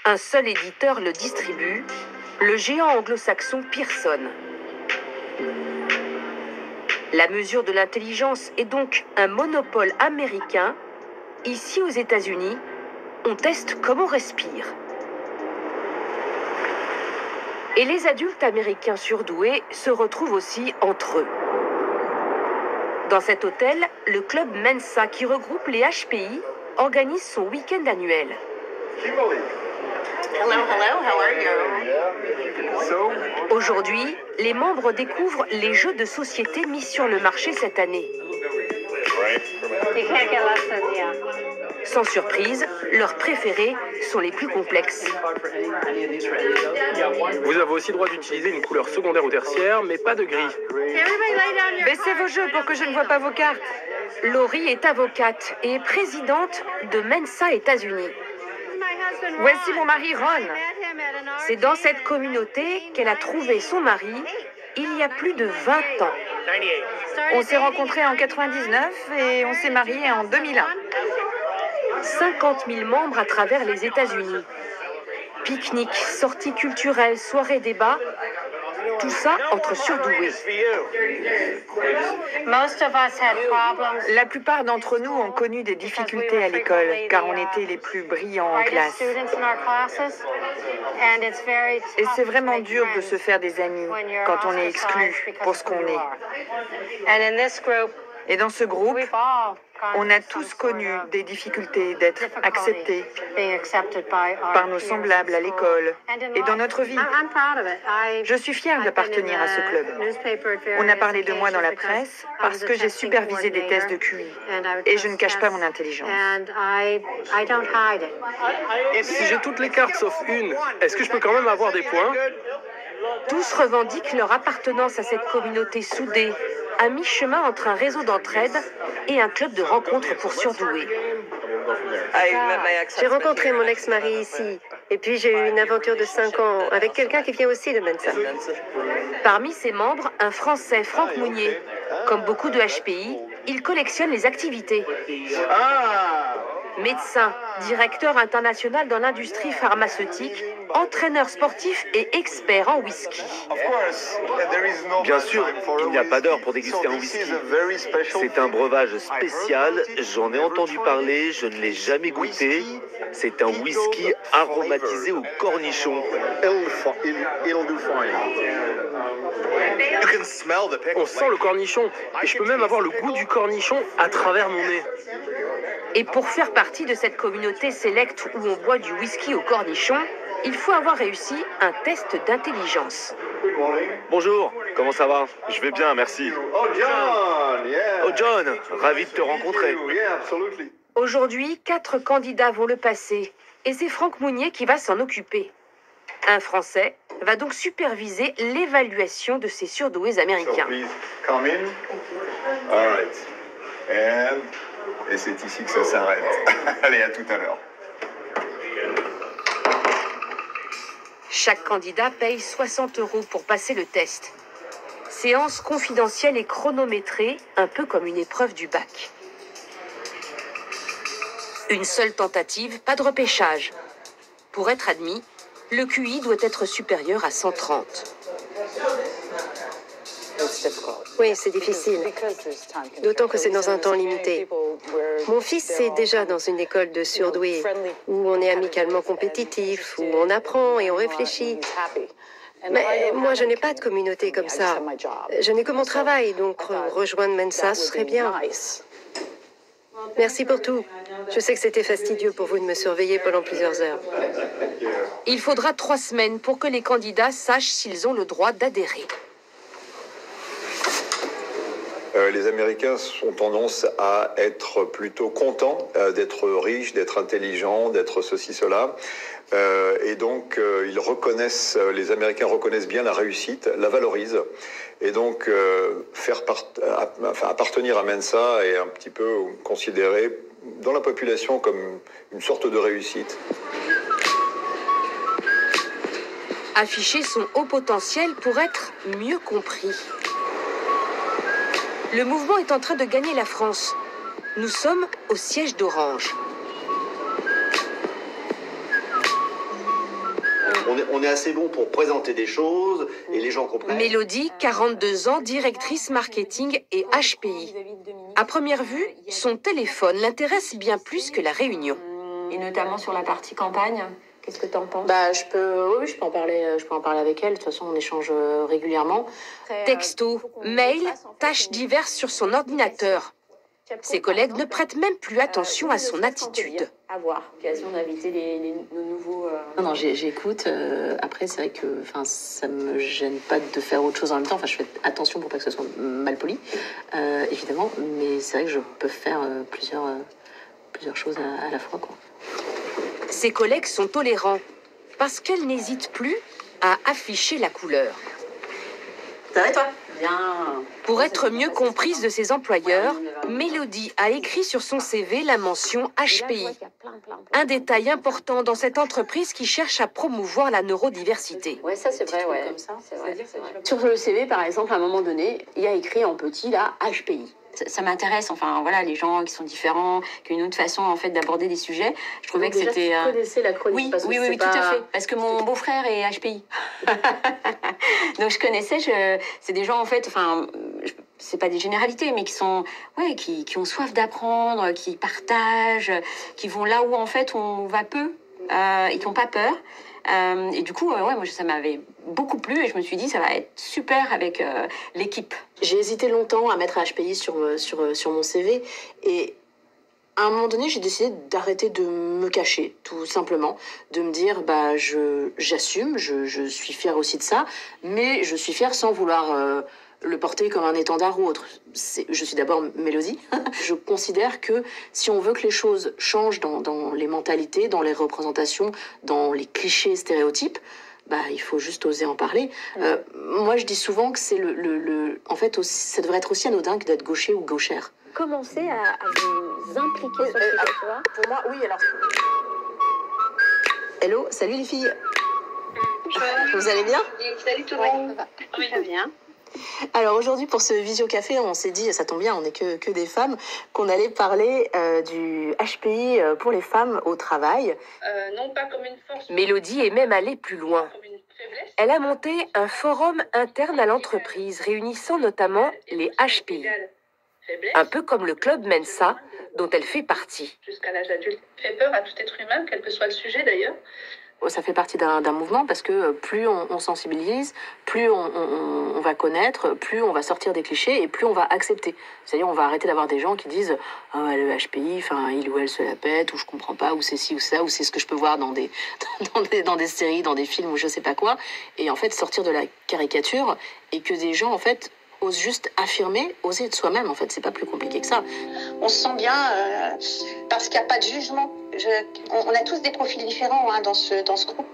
Un seul éditeur le distribue, le géant anglo-saxon Pearson. La mesure de l'intelligence est donc un monopole américain. Ici aux États-Unis, on teste comme on respire. Et les adultes américains surdoués se retrouvent aussi entre eux. Dans cet hôtel, le club Mensa, qui regroupe les HPI, organise son week-end annuel. Hello, how are you? Aujourd'hui, les membres découvrent les jeux de société mis sur le marché cette année. You can't get less than, yeah. Sans surprise, leurs préférés sont les plus complexes. Vous avez aussi le droit d'utiliser une couleur secondaire ou tertiaire, mais pas de gris. Baissez vos jeux pour que je ne vois pas vos cartes. Laurie est avocate et présidente de Mensa États-Unis. Voici mon mari Ron. C'est dans cette communauté qu'elle a trouvé son mari il y a plus de 20 ans. On s'est rencontrés en 99 et on s'est mariés en 2001. 50 000 membres à travers les États-Unis. Pique-niques, sorties culturelles, soirées débats, tout ça entre surdoués. Most of us had problems. La plupart d'entre nous ont connu des difficultés à l'école car on était les plus brillants en classe. Et c'est vraiment dur de se faire des amis quand on est exclu pour ce qu'on est. Et dans ce groupe, on a tous connu des difficultés d'être acceptés par nos semblables à l'école et dans notre vie. Je suis fière d'appartenir à ce club. On a parlé de moi dans la presse parce que j'ai supervisé des tests de QI et je ne cache pas mon intelligence. Si j'ai toutes les cartes sauf une, est-ce que je peux quand même avoir des points? Tous revendiquent leur appartenance à cette communauté soudée, à mi-chemin entre un réseau d'entraide et un club de rencontres pour surdoués. J'ai rencontré mon ex-mari ici. Et puis j'ai eu une aventure de 5 ans avec quelqu'un qui vient aussi de Mensa. Parmi ses membres, un Français, Franck Mounier. Comme beaucoup de HPI, il collectionne les activités. Médecin, directeur international dans l'industrie pharmaceutique, entraîneur sportif et expert en whisky. Bien sûr, il n'y a pas d'heure pour déguster un whisky. C'est un breuvage spécial, j'en ai entendu parler, je ne l'ai jamais goûté. C'est un whisky aromatisé au cornichon. On sent le cornichon, et je peux même avoir le goût du cornichon à travers mon nez. Et pour faire partie de cette communauté sélecte où on boit du whisky au cornichon, il faut avoir réussi un test d'intelligence. Bonjour, comment ça va? Je vais bien, merci. Oh John, ravi de te rencontrer. Aujourd'hui, 4 candidats vont le passer, et c'est Franck Mounier qui va s'en occuper. Un Français va donc superviser l'évaluation de ces surdoués américains. Et c'est ici que ça s'arrête. Allez, à tout à l'heure. Chaque candidat paye 60 € pour passer le test. Séance confidentielle et chronométrée, un peu comme une épreuve du bac. Une seule tentative, pas de repêchage. Pour être admis, le QI doit être supérieur à 130. Oui, c'est difficile. D'autant que c'est dans un temps limité. Mon fils est déjà dans une école de surdoués où on est amicalement compétitif, où on apprend et on réfléchit. Mais moi, je n'ai pas de communauté comme ça. Je n'ai que mon travail, donc rejoindre Mensa, ce serait bien. Merci pour tout. Je sais que c'était fastidieux pour vous de me surveiller pendant plusieurs heures. Il faudra 3 semaines pour que les candidats sachent s'ils ont le droit d'adhérer. Les Américains ont tendance à être plutôt contents d'être riches, d'être intelligents, d'être ceci, cela. Et donc, les Américains reconnaissent bien la réussite, la valorisent. Et donc, appartenir à Mensa est un petit peu considéré dans la population comme une sorte de réussite. Afficher son haut potentiel pour être mieux compris. Le mouvement est en train de gagner la France. Nous sommes au siège d'Orange. On est assez bon pour présenter des choses et les gens comprennent. Mélodie, 42 ans, directrice marketing et HPI. À première vue, son téléphone l'intéresse bien plus que la réunion. Et notamment sur la partie campagne. Qu'est-ce que tu en penses? Je peux en parler avec elle. De toute façon, on échange régulièrement. Texto, mail, tâches diverses sur son ordinateur. Ses collègues ne prêtent même plus attention à son attitude. À voir. L'occasion d'inviter nos nouveaux... Non, j'écoute. Après, c'est vrai que ça me gêne pas de faire autre chose en même temps. Je fais attention pour pas que ce soit mal poli, évidemment. Mais c'est vrai que je peux faire plusieurs choses à la fois, quoi. Ses collègues sont tolérants parce qu'elle n'hésite plus à afficher la couleur. Ça va, toi? Bien. Pour être mieux comprise de ses employeurs, Mélodie a écrit sur son CV la mention HPI. Un détail important dans cette entreprise qui cherche à promouvoir la neurodiversité. Ouais, ça c'est vrai, ouais. C'est vrai. Sur le CV, par exemple, à un moment donné, il y a écrit en petit là HPI. Ça m'intéresse, les gens qui sont différents, qui ont une autre façon en fait d'aborder des sujets. Je trouvais que c'était. Tu connaissais l'acronyme? Oui, tout à fait. Parce que mon beau-frère est HPI. Donc je connaissais. C'est des gens en fait. C'est pas des généralités, mais qui ont soif d'apprendre, qui partagent, qui vont là où en fait on va peu et qui n'ont pas peur. Et du coup, moi, ça m'avait beaucoup plu et je me suis dit, ça va être super avec l'équipe. J'ai hésité longtemps à mettre HPI sur mon CV et à un moment donné, j'ai décidé d'arrêter de me cacher, tout simplement, de me dire, j'assume, je suis fière aussi de ça, mais je suis fière sans vouloir le porter comme un étendard ou autre. Je suis d'abord Mélodie. Je considère que si on veut que les choses changent dans les mentalités, dans les représentations, dans les clichés, stéréotypes, il faut juste oser en parler. Moi, je dis souvent que c'est en fait, ça devrait être aussi anodin que d'être gaucher ou gauchère. Commencez à vous impliquer sur ce territoire. Pour moi, oui, alors... Hello, salut les filles. Bonjour. Vous allez bien? Salut tout le monde. Oui, très bien. Alors aujourd'hui, pour ce visio-café, on s'est dit, ça tombe bien, on n'est que des femmes, qu'on allait parler du HPI pour les femmes au travail. Non pas comme une force. Mélodie est même allée plus loin. Elle a monté un forum interne à l'entreprise, réunissant notamment les HPI. Un peu comme le club Mensa, dont elle fait partie. Jusqu'à l'âge adulte. Fait peur à tout être humain, quel que soit le sujet d'ailleurs. Ça fait partie d'un mouvement parce que plus on sensibilise, plus on va connaître, plus on va sortir des clichés et plus on va accepter. C'est-à-dire on va arrêter d'avoir des gens qui disent « Ah, le HPI, il ou elle se la pète, ou je comprends pas, ou c'est ci ou ça, ou c'est ce que je peux voir dans des séries, dans des films ou je sais pas quoi. » Et en fait, sortir de la caricature et que des gens, en fait, osent juste affirmer, oser être soi-même, en fait, c'est pas plus compliqué que ça. On se sent bien parce qu'il n'y a pas de jugement. On a tous des profils différents dans ce groupe.